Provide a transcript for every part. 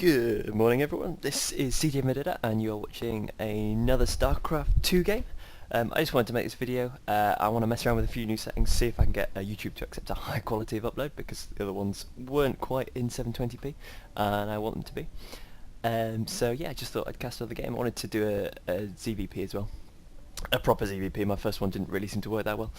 Good morning everyone, this is CJVStarcraft and you're watching another StarCraft 2 game. I just wanted to make this video. I want to mess around with a few new settings, see if I can get YouTube to accept a high quality of upload because the other ones weren't quite in 720p and I want them to be. So yeah, I just thought I'd cast another game. I wanted to do a ZVP as well. A proper ZVP, my first one didn't really seem to work that well.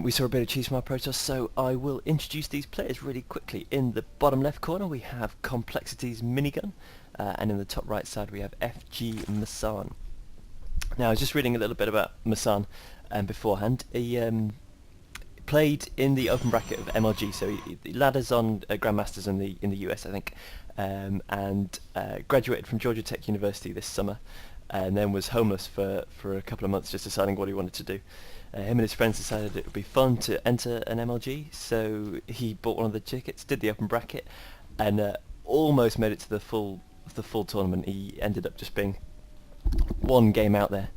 We saw a bit of cheese from our Protoss, so I will introduce these players really quickly. In the bottom left corner we have Complexities Minigun, and in the top right side we have FG Massan. Now I was just reading a little bit about Massan beforehand. He played in the open bracket of MLG, so he ladders on Grandmasters in the US I think, and graduated from Georgia Tech University this summer. And then was homeless for a couple of months just deciding what he wanted to do. Him and his friends decided it would be fun to enter an MLG, so he bought one of the tickets, did the open bracket, and almost made it to the full tournament. He ended up just being one game out there.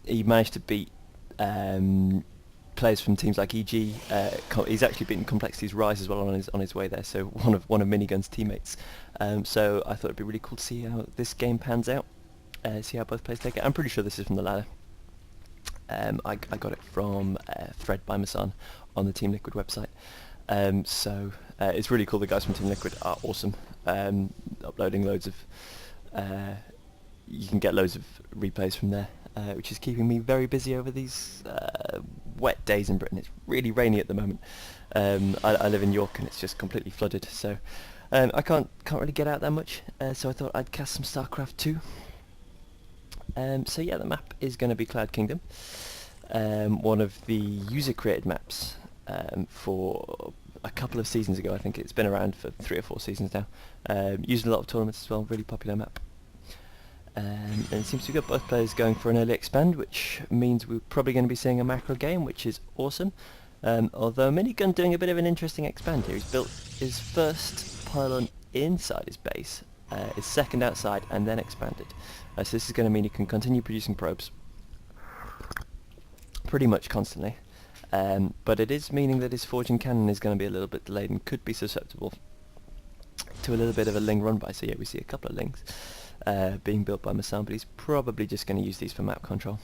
He managed to beat players from teams like EG. He's actually beaten Complexities Rise as well on his way there, so one of Minigun's teammates. So I thought it'd be really cool to see how this game pans out, see how both players take it. I'm pretty sure this is from the ladder. I got it from a thread by Massan on the Team Liquid website. So it's really cool. The guys from Team Liquid are awesome. Uploading loads of, you can get loads of replays from there, which is keeping me very busy over these wet days in Britain. It's really rainy at the moment. I live in York and it's just completely flooded, so I can't really get out that much. So I thought I'd cast some StarCraft 2. So yeah, the map is going to be Cloud Kingdom, one of the user-created maps for a couple of seasons ago. I think it's been around for 3 or 4 seasons now. Used in a lot of tournaments as well, really popular map. And it seems to have got both players going for an early expand, which means we're probably going to be seeing a macro game, which is awesome. Although Minigun doing a bit of an interesting expand here. He's built his first pylon inside his base, his second outside, and then expanded. So this is going to mean he can continue producing probes pretty much constantly. But it is meaning that his forging cannon is going to be a little bit delayed and could be susceptible to a little bit of a Ling run by. So yeah, we see a couple of Lings being built by Massan, but he's probably just going to use these for map control.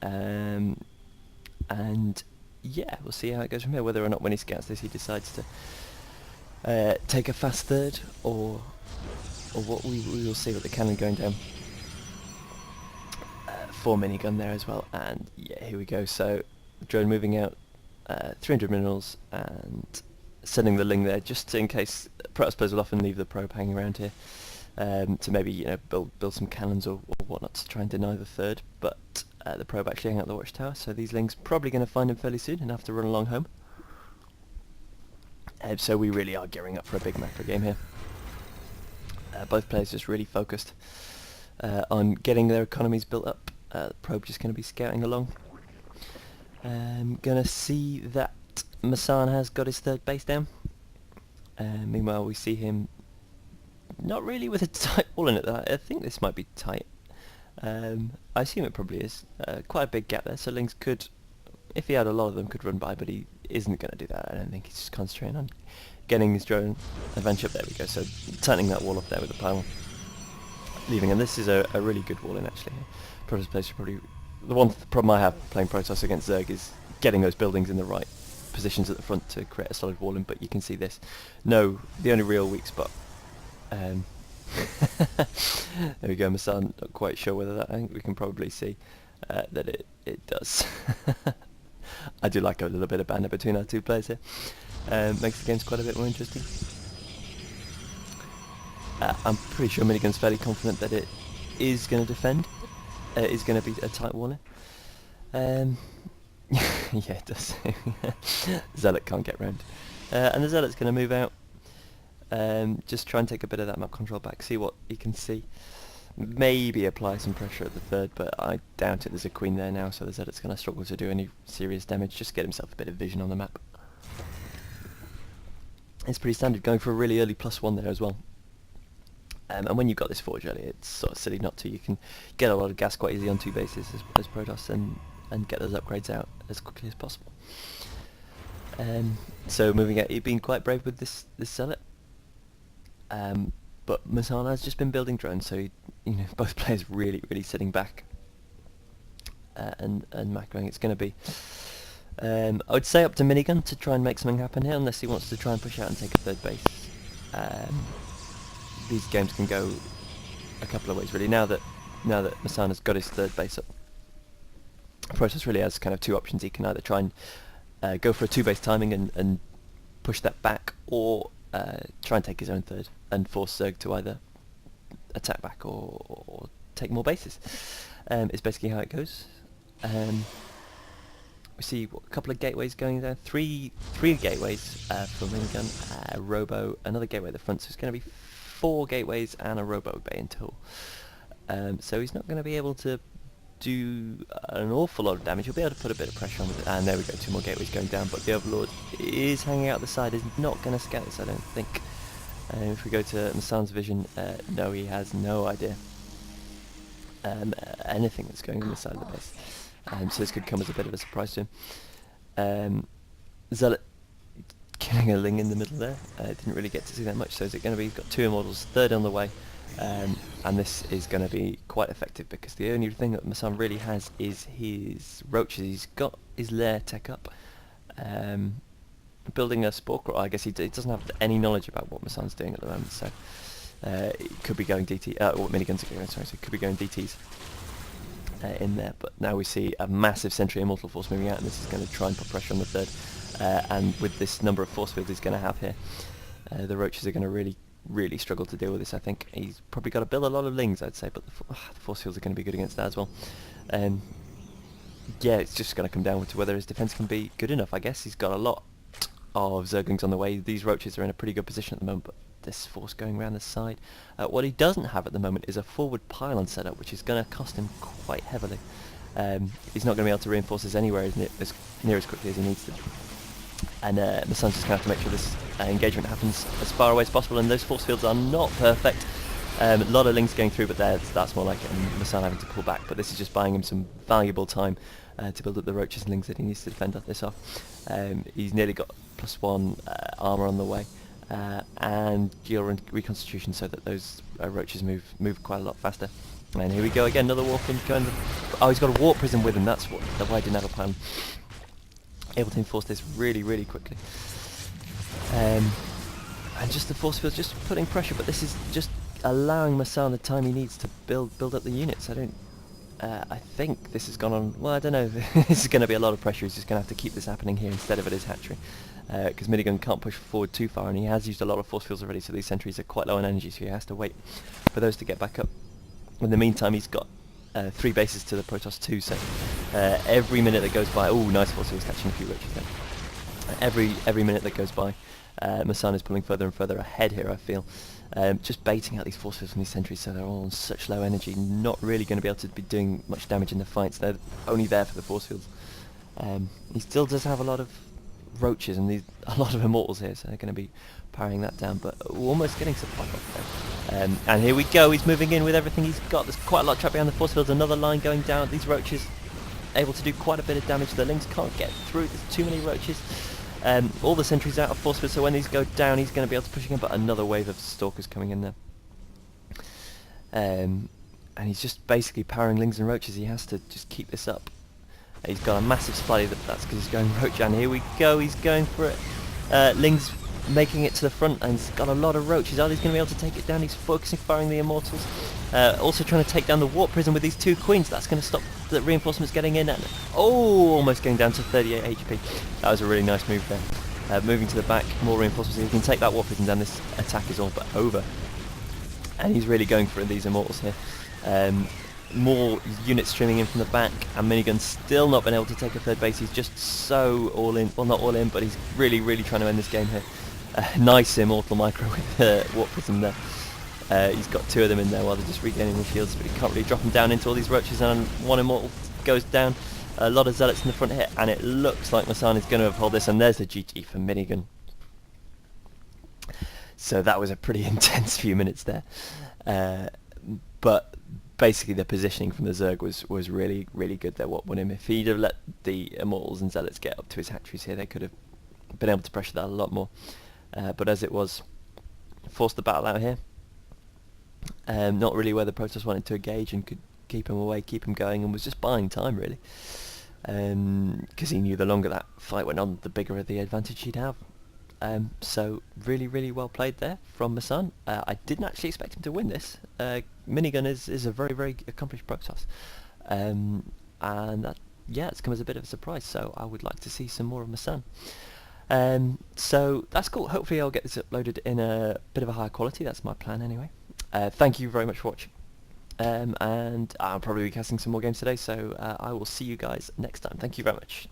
And yeah, we'll see how it goes from here, whether or not when he scouts this he decides to take a fast third, or what. We will see with the cannon going down. 4 minigun there as well, and yeah, here we go. So the drone moving out 300 minerals and sending the Ling there just in case. Protoss players will often leave the probe hanging around here to maybe build some cannons or whatnot to try and deny the third, but the probe actually hang out the watchtower, so these Lings probably going to find him fairly soon and have to run along home. So we really are gearing up for a big macro game here. Both players just really focused on getting their economies built up. The probe just going to be scouting along. Going to see that Massan has got his third base down. Meanwhile we see him not really with a tight wall in it. I think this might be tight. I assume it probably is. Quite a big gap there, so Lings could, if he had a lot of them, could run by, but he isn't going to do that. I don't think. He's just concentrating on getting his drone adventure up. There we go, so tightening that wall up there with the pylon. Leaving, and this is a really good wall in actually. Protoss players should probably, the problem I have playing Protoss against Zerg is getting those buildings in the right positions at the front to create a solid wall in, but you can see this. No, the only real weak spot. There we go, Massan, not quite sure whether that, I think we can probably see that it does. I do like a little bit of banter between our two players here. Makes the games quite a bit more interesting. I'm pretty sure Minigun's fairly confident that it is going to defend. It is going to be a tight wall in. Yeah, it does. Zealot can't get round. And the Zealot's going to move out. Just try and take a bit of that map control back, see what he can see. Maybe apply some pressure at the third, but I doubt it. There's a queen there now, so the Zealot's going to struggle to do any serious damage. Just get himself a bit of vision on the map. It's pretty standard, going for a really early +1 there as well. And when you've got this forge early, it's sort of silly not to. You can get a lot of gas quite easily on 2 bases as Protoss and get those upgrades out as quickly as possible. So moving out, you've been quite brave with this Zealot. but Massan has just been building drones, so both players really sitting back and macroing. It's going to be, I would say, up to Minigun to try and make something happen here, unless he wants to try and push out and take a third base. These games can go a couple of ways really. Now that Massan has got his third base up, Protoss really has kind of two options. He can either try and go for a two base timing and push that back, or try and take his own third and force Zerg to either attack back or take more bases. It's basically how it goes. We see a couple of gateways going there. Three gateways for Minigun, Robo, another gateway at the front, so it's going to be 4 gateways and a Robo bay in total. So he's not going to be able to do an awful lot of damage. He'll be able to put a bit of pressure on with it. And there we go, 2 more gateways going down, but the Overlord is hanging out the side, is not going to scout this, I don't think. If we go to Massan's vision, no, he has no idea anything that's going on the side of the base. So this could come as a bit of a surprise to him. Zealot killing a Ling in the middle there. Didn't really get to see that much, so is it going to be, he's got 2 Immortals, third on the way. And this is going to be quite effective, because the only thing that Massan really has is his roaches. He's got his lair tech up, building a spore crawl. I guess he doesn't have any knowledge about what Massan's doing at the moment, so it could be going DT, what miniguns are going, sorry, so it could be going DTs in there. But now we see a massive Sentry Immortal force moving out, and this is going to try and put pressure on the third. And with this number of force fields he's going to have here, the roaches are going to really struggle to deal with this. I think he's probably got to build a lot of Lings, I'd say, but the force fields are going to be good against that as well. Yeah, it's just going to come down to whether his defense can be good enough. I guess he's got a lot of Zerglings on the way. These roaches are in a pretty good position at the moment, but this force going around the side. What he doesn't have at the moment is a forward pylon setup, which is going to cost him quite heavily. He's not going to be able to reinforce this anywhere as near as quickly as he needs to. And Massan's just going to have to make sure this engagement happens as far away as possible, and those force fields are not perfect. A lot of Lings going through, but that's more like it, and Massan having to pull back, but this is just buying him some valuable time to build up the roaches and Lings that he needs to defend this off. He's nearly got +1 armour on the way, and Gear reconstitution, so that those roaches move quite a lot faster. And here we go again, another warp in going. Oh, he's got a warp prism with him, that's why I didn't have a plan. Able to enforce this really quickly. And just the force field just putting pressure, but this is just allowing Massan the time he needs to build up the units. I think this has gone on, well, I don't know, this is going to be a lot of pressure. He's just going to have to keep this happening here instead of at his hatchery, because Minigun can't push forward too far, and he has used a lot of force fields already, so these sentries are quite low on energy, so he has to wait for those to get back up. In the meantime, he's got 3 bases to the Protoss 2, so every minute that goes by, oh, nice force fields catching a few roaches there. Every minute that goes by, Massan is pulling further and further ahead here, I feel. Just baiting out these force fields from these sentries, so they're all on such low energy, not really going to be able to be doing much damage in the fights. They're only there for the force fields. He still does have a lot of roaches and a lot of immortals here, so they're going to be powering that down, but we're almost getting some fight off there. And here we go, he's moving in with everything he's got. There's quite a lot trapped behind the force fields, another line going down. These roaches able to do quite a bit of damage. The Lings can't get through, there's too many roaches. All the sentries out of force field, so when these go down he's going to be able to push again, but another wave of stalkers coming in there. And he's just basically powering Lings and roaches. He has to just keep this up. He's got a massive supply, that's because he's going roach, and here we go, he's going for it. Lings making it to the front, and he's got a lot of roaches. Are they going to be able to take it down? He's focusing, firing the Immortals. Also trying to take down the Warp Prism with these 2 Queens. That's going to stop the reinforcements getting in, and almost getting down to 38 HP. That was a really nice move there. Moving to the back, more reinforcements. He can take that Warp Prism down. This attack is all but over. And he's really going for these Immortals here. More units streaming in from the back, and Minigun's still not been able to take a third base. He's just so all in, well, not all in, but he's really trying to end this game here. Nice Immortal Micro with the Warp Prism there. He's got 2 of them in there while they're just regaining the shields, but he can't really drop them down into all these roaches, and 1 Immortal goes down. A lot of Zealots in the front here, and it looks like Massan is going to uphold this, and there's the GG for Minigun. So that was a pretty intense few minutes there. But basically the positioning from the Zerg was really good there, what won him. If he'd have let the Immortals and Zealots get up to his hatcheries here, they could have been able to pressure that a lot more. But as it was, forced the battle out here. Not really where the Protoss wanted to engage and could keep him away, keep him going, and was just buying time really. Because he knew the longer that fight went on, the bigger the advantage he'd have. So really well played there from Massan. I didn't actually expect him to win this. Minigun is a very accomplished Protoss. And that, yeah, it's come as a bit of a surprise, so I would like to see some more of Massan. So that's cool. Hopefully I'll get this uploaded in a bit of a higher quality. That's my plan anyway. Thank you very much for watching. And I'll probably be casting some more games today, so I will see you guys next time. Thank you very much.